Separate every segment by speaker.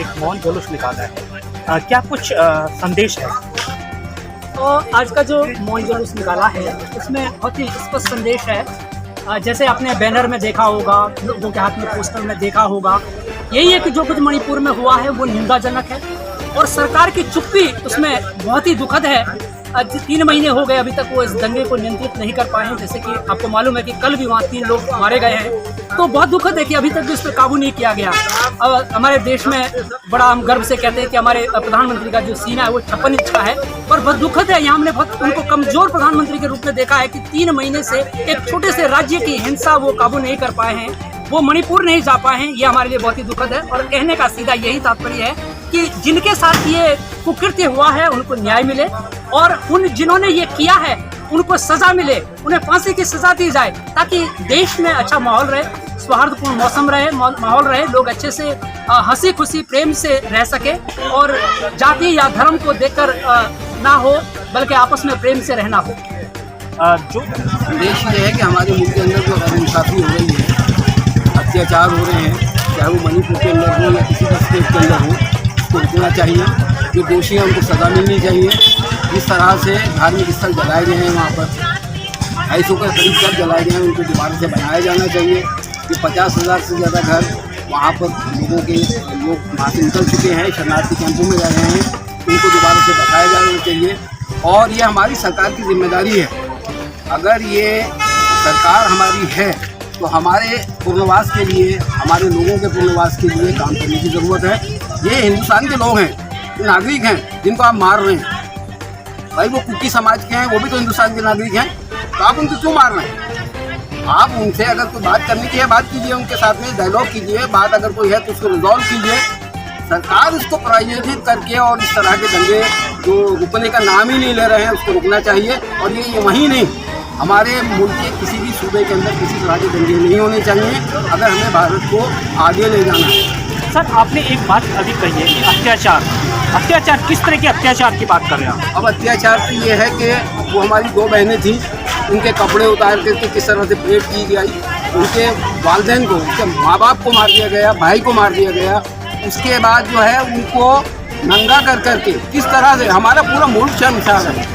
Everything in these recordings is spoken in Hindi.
Speaker 1: एक मौन जुलूस निकाला है, क्या कुछ संदेश है?
Speaker 2: तो आज का जो मौन जुलूस निकाला है उसमें बहुत ही स्पष्ट संदेश है। जैसे आपने बैनर में देखा होगा, लोगों के हाथ में पोस्टर में देखा होगा, यही है कि जो कुछ मणिपुर में हुआ है वो निंदाजनक है और सरकार की चुप्पी उसमें बहुत ही दुखद है। 3 महीने हो गए अभी तक वो इस दंगे को नियंत्रित नहीं कर पाए हैं। जैसे कि आपको मालूम है कि कल भी वहाँ 3 लोग मारे गए हैं, तो बहुत दुखद है कि अभी तक भी इस पर काबू नहीं किया गया। हमारे देश में बड़ा हम गर्व से कहते हैं कि हमारे प्रधानमंत्री का जो सीना है वो 56 इंच का है, और बहुत दुखद है यहाँ हमने बहुत उनको कमजोर प्रधानमंत्री के रूप में देखा है कि 3 महीने से एक छोटे से राज्य की हिंसा वो काबू नहीं कर पाए हैं, वो मणिपुर नहीं जा पाए हैं। ये हमारे लिए बहुत ही दुखद है और कहने का सीधा यही तात्पर्य है कि जिनके साथ ये कुकृत्य हुआ है उनको न्याय मिले और उन जिन्होंने ये किया है उनको सजा मिले, उन्हें फांसी की सजा दी जाए ताकि देश में अच्छा माहौल रहे, सौहार्दपूर्ण मौसम रहे, माहौल रहे, लोग अच्छे से हंसी खुशी प्रेम से रह सके और जाति या धर्म को देखकर ना हो बल्कि आपस में प्रेम से रहना हो।
Speaker 1: जो
Speaker 3: देश ये है कि हमारे मुल्क के अंदर जो नाइंसाफ़ी हो रही है, अत्याचार हो रहे हैं, चाहे वो मणिपुर के अंदर हो या किसी भी स्टेट के अंदर हो, उसको रुकना चाहिए। जो दोषी हैं उनको सज़ा मिलनी चाहिए। जिस तरह से धार्मिक स्थल जलाए गए हैं, वहाँ पर 250 के करीब घर जलाए गए हैं, उनको दोबारा से बनाया जाना चाहिए। कि 50,000 से ज़्यादा घर वहाँ पर लोग वहाँ से निकल चुके हैं, शरणार्थी कैंपों में रह रहे हैं, उनको दोबारा से बनाया जाना चाहिए। और ये हमारी सरकार की जिम्मेदारी है। अगर ये सरकार हमारी है तो हमारे पुनर्वास के लिए, हमारे लोगों के पुनर्वास के लिए काम करने की ज़रूरत है। ये हिंदुस्तान के लोग हैं, नागरिक हैं, जिनको आप मार रहे हैं। भाई वो कुकी समाज के हैं, वो भी तो हिंदुस्तान के नागरिक हैं, तो आप उनको क्यों मार रहे हैं? आप उनसे अगर कोई बात करने की है बात कीजिए, उनके साथ में डायलॉग कीजिए, बात अगर कोई है तो उसको रिजॉल्व कीजिए। सरकार उसको प्रायोजित करके और इस तरह के दंगे जो रुकने का नाम ही नहीं ले रहे हैं उसको रुकना चाहिए। और ये वहीं नहीं, हमारे मुल्क के किसी भी सूबे के अंदर किसी तरह के दंगे नहीं होने चाहिए अगर हमें भारत को आगे ले जाना है।
Speaker 1: सर, आपने एक बात अभी कही है कि अत्याचार किस तरह के अत्याचार की बात कर रहे हैं?
Speaker 3: अब अत्याचार तो ये है कि वो हमारी 2 बहनें थीं, उनके कपड़े उतार करके किस तरह से परेड की गई, उनके वालिदैन को, उनके माँ बाप को मार दिया गया, भाई को मार दिया गया। उसके बाद जो है उनको नंगा कर करके किस तरह से हमारा पूरा मुल्क शर्मसार है,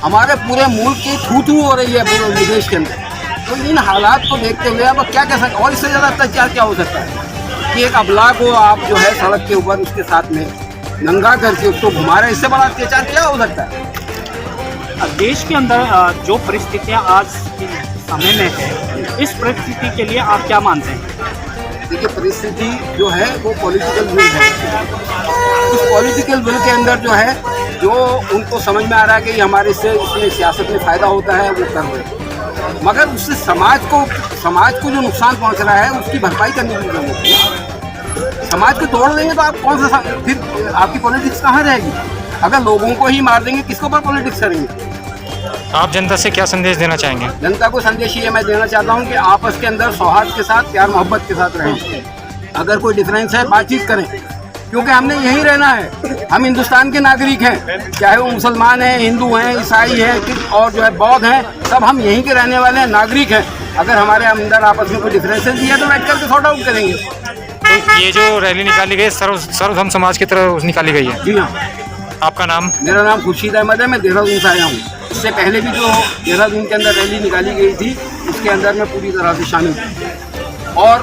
Speaker 3: हमारे पूरे मुल्क की थू हो रही है पूरे विदेश के अंदर। तो इन हालात को देखते हुए अब क्या कह सकते, और इससे ज़्यादा अत्याचार क्या हो सकता है कि एक अबला को आप जो है सड़क के ऊपर उसके साथ में नंगा करके उसको घुमा रहे हैं, इससे बड़ा अत्याचार क्या हो सकता है?
Speaker 1: देश के अंदर जो परिस्थितियाँ आज के समय में है, इस परिस्थिति के लिए आप क्या मानते हैं?
Speaker 3: देखिए, परिस्थिति जो है वो पॉलिटिकल विल है। उस पॉलिटिकल विल के अंदर जो है, जो उनको समझ में आ रहा है कि हमारे से इसमें सियासत में फ़ायदा होता है, वो कर रहे हैं। मगर उससे समाज को जो नुकसान पहुंच रहा है उसकी भरपाई करने की जरूरत है। समाज को तोड़ देंगे तो आप कौन सा, फिर आपकी पॉलिटिक्स कहाँ रहेगी? अगर लोगों को ही मार देंगे किसको पर पॉलिटिक्स करेंगे?
Speaker 4: आप जनता से क्या संदेश देना चाहेंगे?
Speaker 3: जनता को संदेश ये मैं देना चाहता हूँ कि आपस के अंदर सौहार्द के साथ, प्यार मोहब्बत के साथ रहें। अगर कोई डिफरेंस है बातचीत करें, क्योंकि हमने यहीं रहना है। हम हिंदुस्तान के नागरिक हैं, चाहे वो मुसलमान हैं, हिंदू हैं, ईसाई हैं और जो है बौद्ध हैं, सब हम यहीं के रहने वाले हैं, नागरिक हैं। अगर हमारे अंदर आपस में कोई डिफरेंसेस दिया तो बैठ करके सॉर्ट आउट करेंगे।
Speaker 4: तो ये जो रैली निकाली गई सर्वधर्म समाज की तरफ निकाली गई है?
Speaker 3: जी हाँ।
Speaker 4: आपका नाम?
Speaker 3: मेरा नाम खुर्शीद अहमद है, मैं देहरादून से आया हूँ। इससे पहले भी जो देहरादून के अंदर रैली निकाली गई थी उसके अंदर मैं पूरी तरह से शामिल हूँ। और